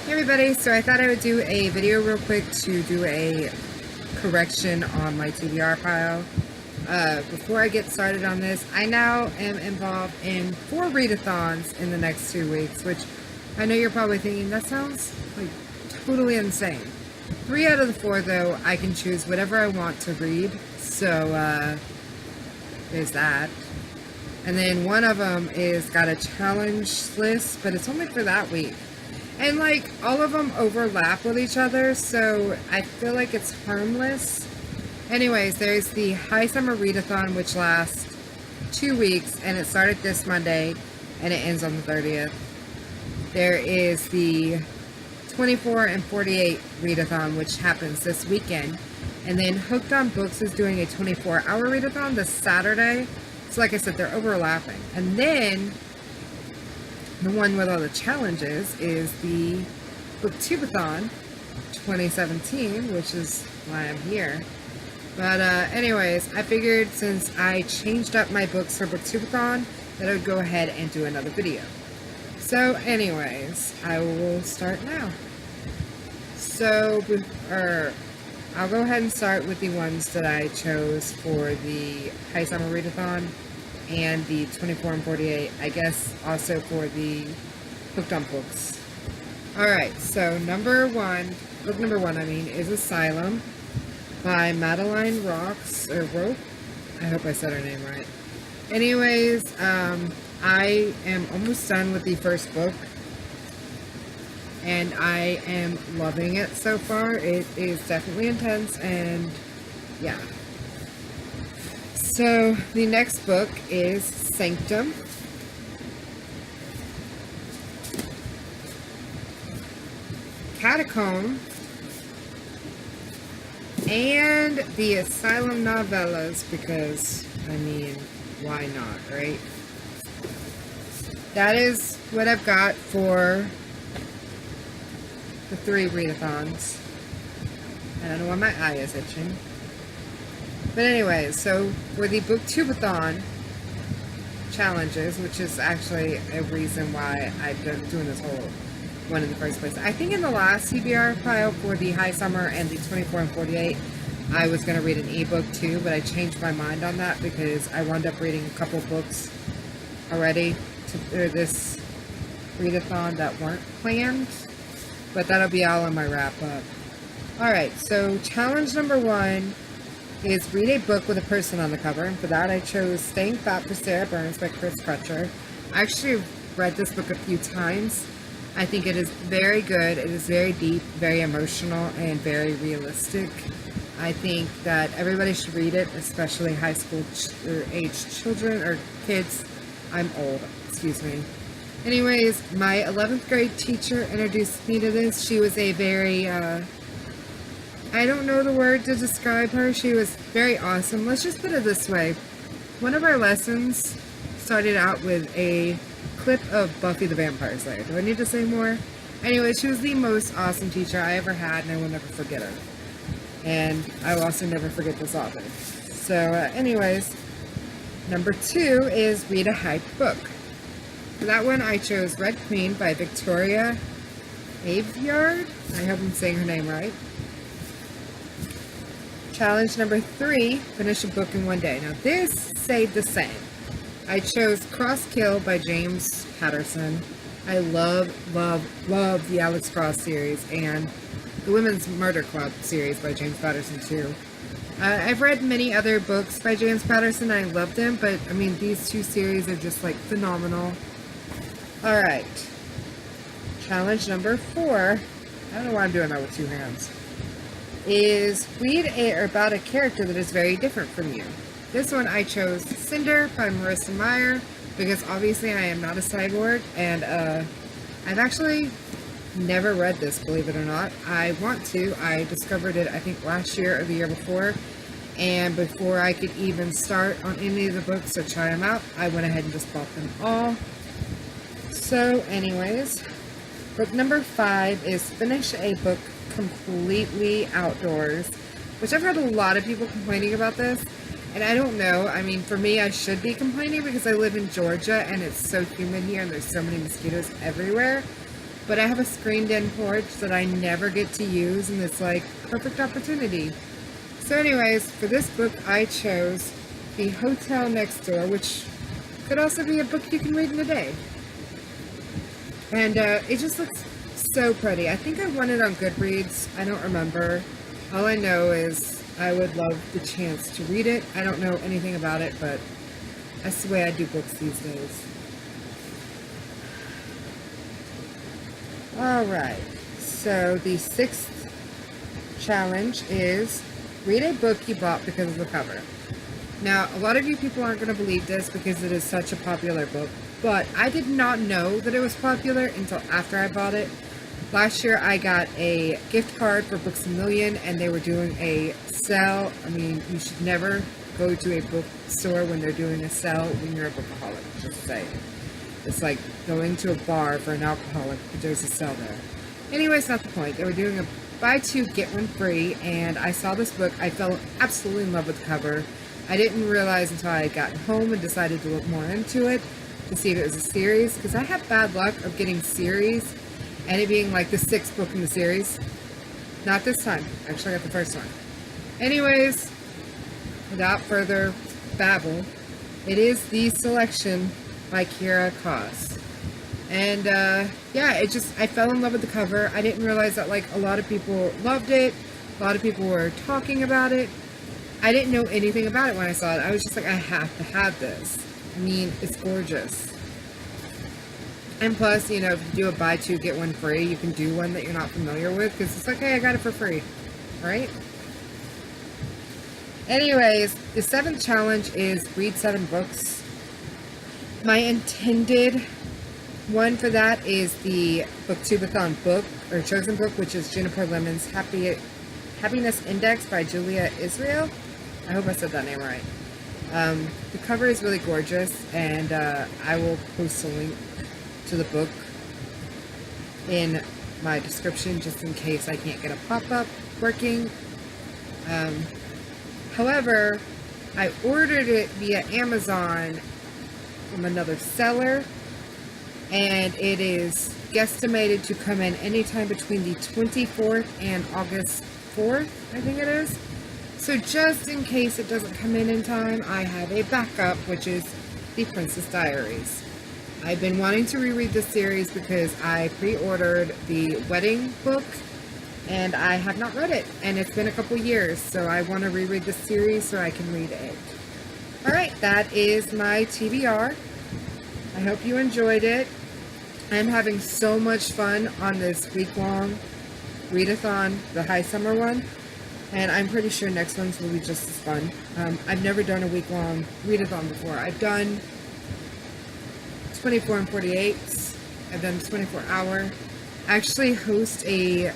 Hey everybody, so I thought I would do a video real quick to do a correction on my TBR pile. Before I get started on this, I now am involved in 4 readathons in the next 2 weeks, which I know you're probably thinking, that sounds like totally insane. 3 out of the 4 though, I can choose whatever I want to read, so there's that. And then one of them is got a challenge list, but it's only for that week. And like all of them overlap with each other, so I feel like it's harmless. Anyways, there's the High Summer Readathon, which lasts 2 weeks, and it started this Monday and it ends on the 30th. There is the 24 and 48 Readathon, which happens this weekend. And then Hooked on Books is doing a 24-hour Readathon this Saturday. So like I said, they're overlapping. And then the one with all the challenges is the Booktube-A-Thon 2017, which is why I'm here. But anyways, I figured since I changed up my books for Booktube-A-Thon that I would go ahead and do another video. So anyways, I will start now. So I'll go ahead and start with the ones that I chose for the High Summer Readathon and the 24 and 48, I guess also for the Hooked on Books. Alright, so book number one, is Asylum by Madeline Rope. I hope I said her name right. Anyways, I am almost done with the first book, and I am loving it so far. It is definitely intense, and yeah. So the next book is Sanctum. Catacomb. And the Asylum novellas, because, I mean, why not, right? That is what I've got for the 3 readathons. I don't know why my eye is itching. But anyways, so for the Booktube-A-Thon challenges, which is actually a reason why I've been doing this whole one in the first place. I think in the last TBR pile for the High Summer and the 24 and 48, I was going to read an ebook too, but I changed my mind on that because I wound up reading a couple books already for this readathon that weren't planned. But that'll be all in my wrap up. Alright, so challenge number 1 is read a book with a person on the cover. And for that I chose Staying Fat for Sarah Burns by Chris Crutcher. I actually read this book a few times. I think it is very good. It is very deep, very emotional, and very realistic. I think that everybody should read it, especially high school age children or kids. I'm old, excuse me. Anyways, my 11th grade teacher introduced me to this. She was a very, I don't know the word to describe her. She was very awesome. Let's just put it this way. One of our lessons started out with a clip of Buffy the Vampire Slayer. Do I need to say more? Anyway, she was the most awesome teacher I ever had, and I will never forget her. And I will also never forget this author. So, anyways, number 2 is read a hype book. For that one, I chose Red Queen by Victoria Aveyard. I hope I'm saying her name right. Challenge number 3, finish a book in 1 day. Now, this stayed the same. I chose Cross Kill by James Patterson. I love the Alex Cross series and the Women's Murder Club series by James Patterson too. I've read many other books by James Patterson. I love them, but I mean, these 2 series are just like phenomenal. Alright. Challenge number 4. I don't know why I'm doing that with 2 hands. Is read about a character that is very different from you. This one I chose Cinder by Marissa Meyer because obviously I am not a cyborg, and I've actually never read this, believe it or not. I want to. I discovered it I think last year or the year before, and before I could even start on any of the books or try them out, I went ahead and just bought them all. So anyways, book number 5 is finish a book completely outdoors, which I've heard a lot of people complaining about this. And I don't know, I mean, for me, I should be complaining because I live in Georgia and it's so humid here and there's so many mosquitoes everywhere. but I have a screened-in porch that I never get to use, and it's like perfect opportunity. So anyways, for this book, I chose The Hotel Next Door, which could also be a book you can read in a day. And it just looks so pretty. I think I won it on Goodreads. I don't remember. All I know is I would love the chance to read it. I don't know anything about it, but that's the way I do books these days. Alright, so the 6th challenge is read a book you bought because of the cover. Now, a lot of you people aren't going to believe this because it is such a popular book, but I did not know that it was popular until after I bought it. Last year I got a gift card for Books A Million, and they were doing a sale. I mean, you should never go to a bookstore when they're doing a sale when you're a bookaholic, just saying. It's like going to a bar for an alcoholic, but there's a sale there. Anyways, not the point. They were doing a buy two, get one free, and I saw this book. I fell absolutely in love with the cover. I didn't realize until I got home and decided to look more into it to see if it was a series, because I have bad luck of getting series and it being like the 6th book in the series. Not this time. Actually, I got the first one. Anyways, without further babble, it is The Selection by Kira Koss. And yeah, I fell in love with the cover. I didn't realize that like a lot of people loved it. A lot of people were talking about it. I didn't know anything about it when I saw it. I was just like, I have to have this. I mean, it's gorgeous. And plus, you know, if you do a buy two, get one free, you can do one that you're not familiar with, because it's like, hey, I got it for free, right? Anyways, the 7th challenge is read 7 books. My intended one for that is the Booktube-A-Thon book, or chosen book, which is Juniper Lemon's Happiness Index by Julia Israel. I hope I said that name right. The cover is really gorgeous, and I will post a link to the book in my description just in case I can't get a pop-up working. However, I ordered it via Amazon from another seller, and it is guesstimated to come in anytime between the 24th and August 4th, I think it is. So just in case it doesn't come in time, I have a backup, which is The Princess Diaries. I've been wanting to reread this series because I pre-ordered the wedding book and I have not read it, and it's been a couple years, so I want to reread this series so I can read it. Alright, that is my TBR. I hope you enjoyed it. I'm having so much fun on this week-long Readathon, the high summer one, and I'm pretty sure next ones will be just as fun. I've never done a week-long Readathon before. I've done 24 and 48. I've done 24-hour. I actually host a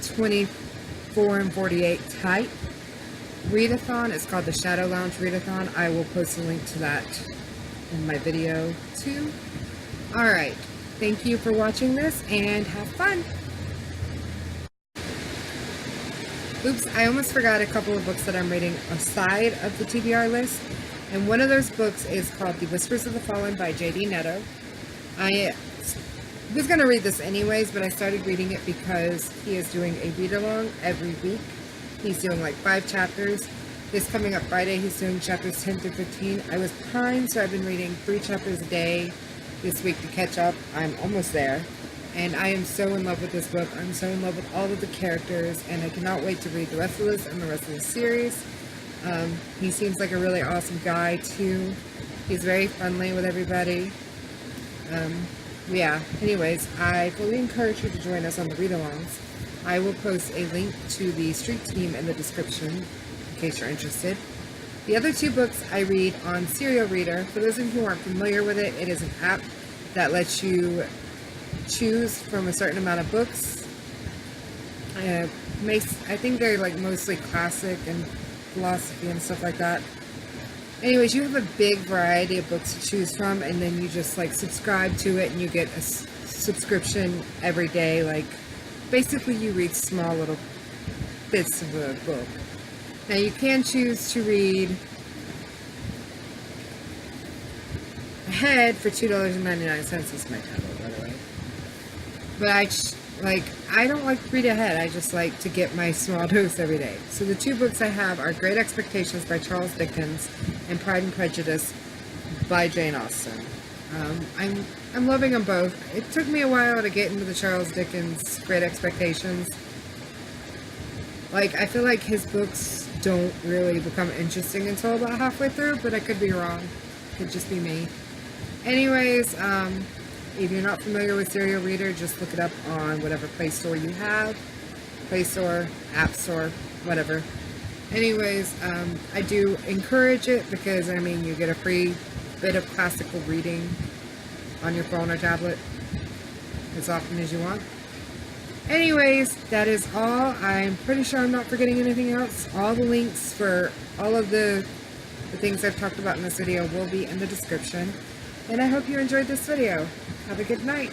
24 and 48 type Readathon. It's called the Shadow Lounge Readathon. I will post a link to that in my video too. Alright, thank you for watching this and have fun! Oops, I almost forgot a couple of books that I'm reading aside of the TBR list. And one of those books is called The Whispers of the Fallen by J.D. Netto. I was going to read this anyways, but I started reading it because he is doing a read-along every week. He's doing like 5 chapters. This coming up Friday, he's doing chapters 10 through 15. I was behind, so I've been reading 3 chapters a day this week to catch up. I'm almost there. And I am so in love with this book. I'm so in love with all of the characters, and I cannot wait to read the rest of this and the rest of the series. He seems like a really awesome guy, too. He's very friendly with everybody. Yeah, anyways, I fully encourage you to join us on the read-alongs. I will post a link to the street team in the description, in case you're interested. The other 2 books I read on Serial Reader. For those of you who aren't familiar with it, it is an app that lets you choose from a certain amount of books. I think they're like mostly classic and philosophy and stuff like that. Anyways, you have a big variety of books to choose from, and then you just like subscribe to it and you get a subscription every day. Like basically you read small little bits of a book. Now you can choose to read ahead for $2.99 is my title, by the way. but I don't like to read ahead. I just like to get my small dose every day. So the two books I have are Great Expectations by Charles Dickens and Pride and Prejudice by Jane Austen. I'm loving them both. It took me a while to get into the Charles Dickens Great Expectations. Like, I feel like his books don't really become interesting until about halfway through, but I could be wrong. Could just be me. Anyways, if you're not familiar with Serial Reader, just look it up on whatever Play Store you have. Play Store, App Store, whatever. Anyways, I do encourage it because, I mean, you get a free bit of classical reading on your phone or tablet as often as you want. Anyways, that is all. I'm pretty sure I'm not forgetting anything else. All the links for all of the things I've talked about in this video will be in the description. And I hope you enjoyed this video. Have a good night.